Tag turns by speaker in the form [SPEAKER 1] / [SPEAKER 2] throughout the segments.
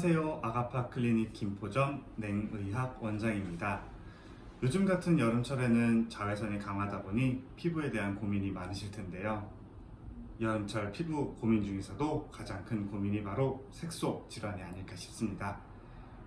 [SPEAKER 1] 안녕하세요. 아가파 클리닉 김포점 냉의학 원장입니다. 요즘 같은 여름철에는 자외선이 강하다 보니 피부에 대한 고민이 많으실 텐데요. 여름철 피부 고민 중에서도 가장 큰 고민이 바로 색소 질환이 아닐까 싶습니다.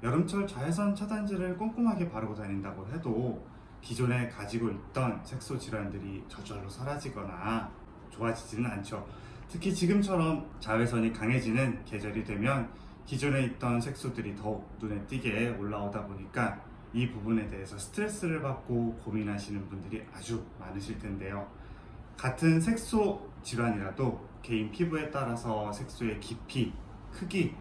[SPEAKER 1] 여름철 자외선 차단제를 꼼꼼하게 바르고 다닌다고 해도 기존에 가지고 있던 색소 질환들이 저절로 사라지거나 좋아지지는 않죠. 특히 지금처럼 자외선이 강해지는 계절이 되면 기존에 있던 색소들이 더욱 눈에 띄게 올라오다 보니까 이 부분에 대해서 스트레스를 받고 고민하시는 분들이 아주 많으실 텐데요. 같은 색소 질환이라도 개인 피부에 따라서 색소의 깊이, 크기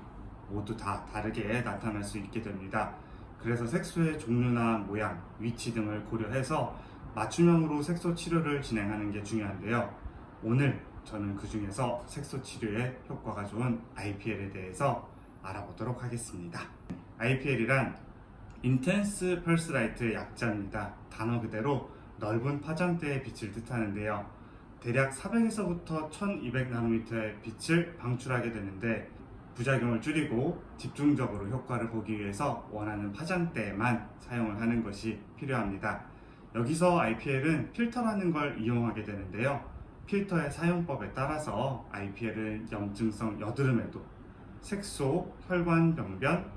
[SPEAKER 1] 모두 다 다르게 나타날 수 있게 됩니다. 그래서 색소의 종류나 모양, 위치 등을 고려해서 맞춤형으로 색소 치료를 진행하는 게 중요한데요. 오늘 저는 그 중에서 색소 치료에 효과가 좋은 IPL에 대해서 알아보도록 하겠습니다. IPL이란 인텐스 펄스 라이트의 약자입니다. 단어 그대로 넓은 파장대의 빛을 뜻하는데요. 대략 400에서부터 1200나노미터의 빛을 방출하게 되는데 부작용을 줄이고 집중적으로 효과를 보기 위해서 원하는 파장대에만 사용을 하는 것이 필요합니다. 여기서 IPL은 필터라는 걸 이용하게 되는데요. 필터의 사용법에 따라서 IPL은 염증성 여드름에도 색소, 혈관 병변,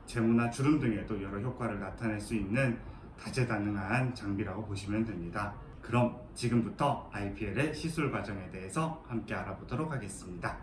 [SPEAKER 1] 제모나 주름 등에도 여러 효과를 나타낼 수 있는 다재다능한 장비라고 보시면 됩니다. 그럼 지금부터 IPL의 시술 과정에 대해서 함께 알아보도록 하겠습니다.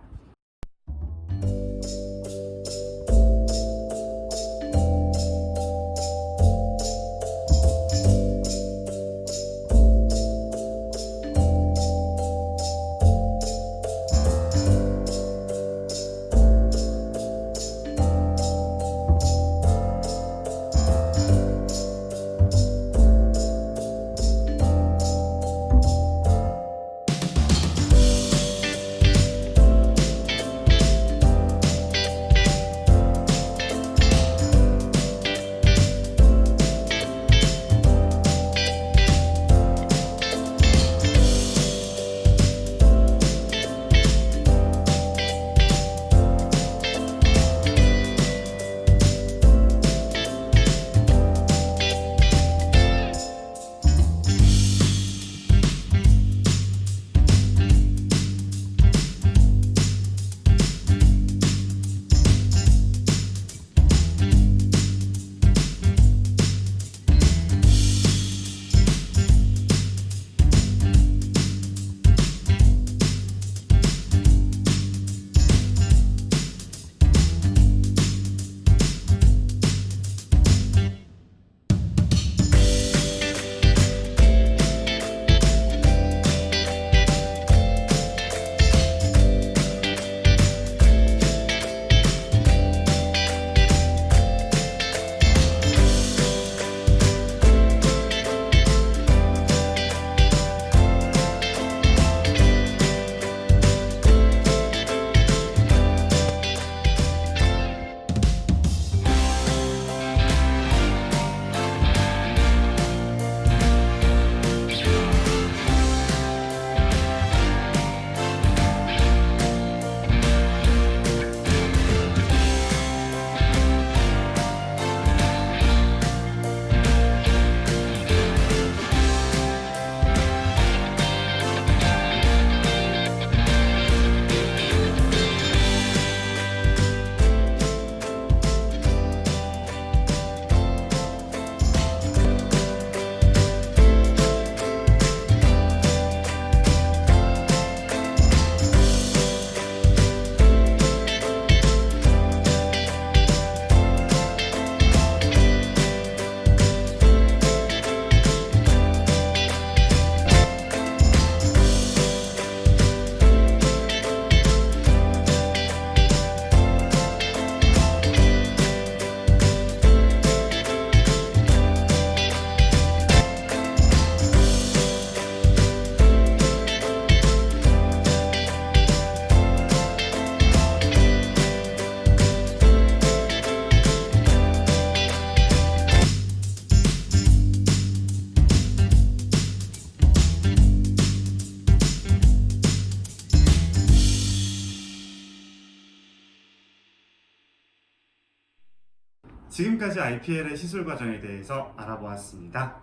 [SPEAKER 1] 지금까지 IPL의 시술 과정에 대해서 알아보았습니다.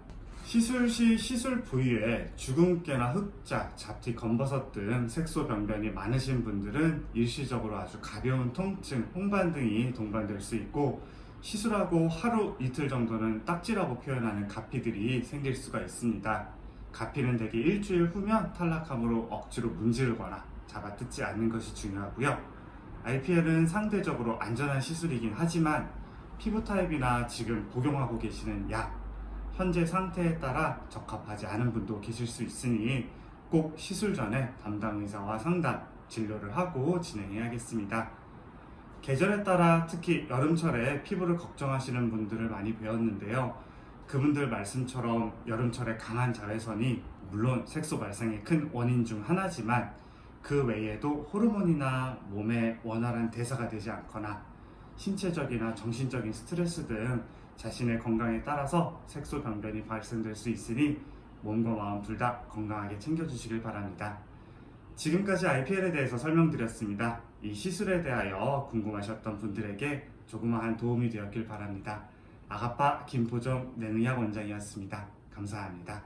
[SPEAKER 1] 시술 시 시술 부위에 주근깨나 흑자, 잡티, 검버섯 등 색소 병변이 많으신 분들은 일시적으로 아주 가벼운 통증, 홍반 등이 동반될 수 있고, 시술하고 하루 이틀 정도는 딱지라고 표현하는 가피들이 생길 수가 있습니다. 가피는 대개 일주일 후면 탈락함으로 억지로 문지르거나 잡아뜯지 않는 것이 중요하고요. IPL은 상대적으로 안전한 시술이긴 하지만 피부 타입이나 지금 복용하고 계시는 약, 현재 상태에 따라 적합하지 않은 분도 계실 수 있으니 꼭 시술 전에 담당 의사와 상담, 진료를 하고 진행해야겠습니다. 계절에 따라 특히 여름철에 피부를 걱정하시는 분들을 많이 배웠는데요. 그분들 말씀처럼 여름철에 강한 자외선이 물론 색소 발생의 큰 원인 중 하나지만 그 외에도 호르몬이나 몸의 원활한 대사가 되지 않거나 신체적이나 정신적인 스트레스 등 자신의 건강에 따라서 색소 병변이 발생될 수 있으니 몸과 마음 둘 다 건강하게 챙겨주시길 바랍니다. 지금까지 IPL에 대해서 설명드렸습니다. 이 시술에 대하여 궁금하셨던 분들에게 조그마한 도움이 되었길 바랍니다. 아가파 김포정 낸의학 원장이었습니다. 감사합니다.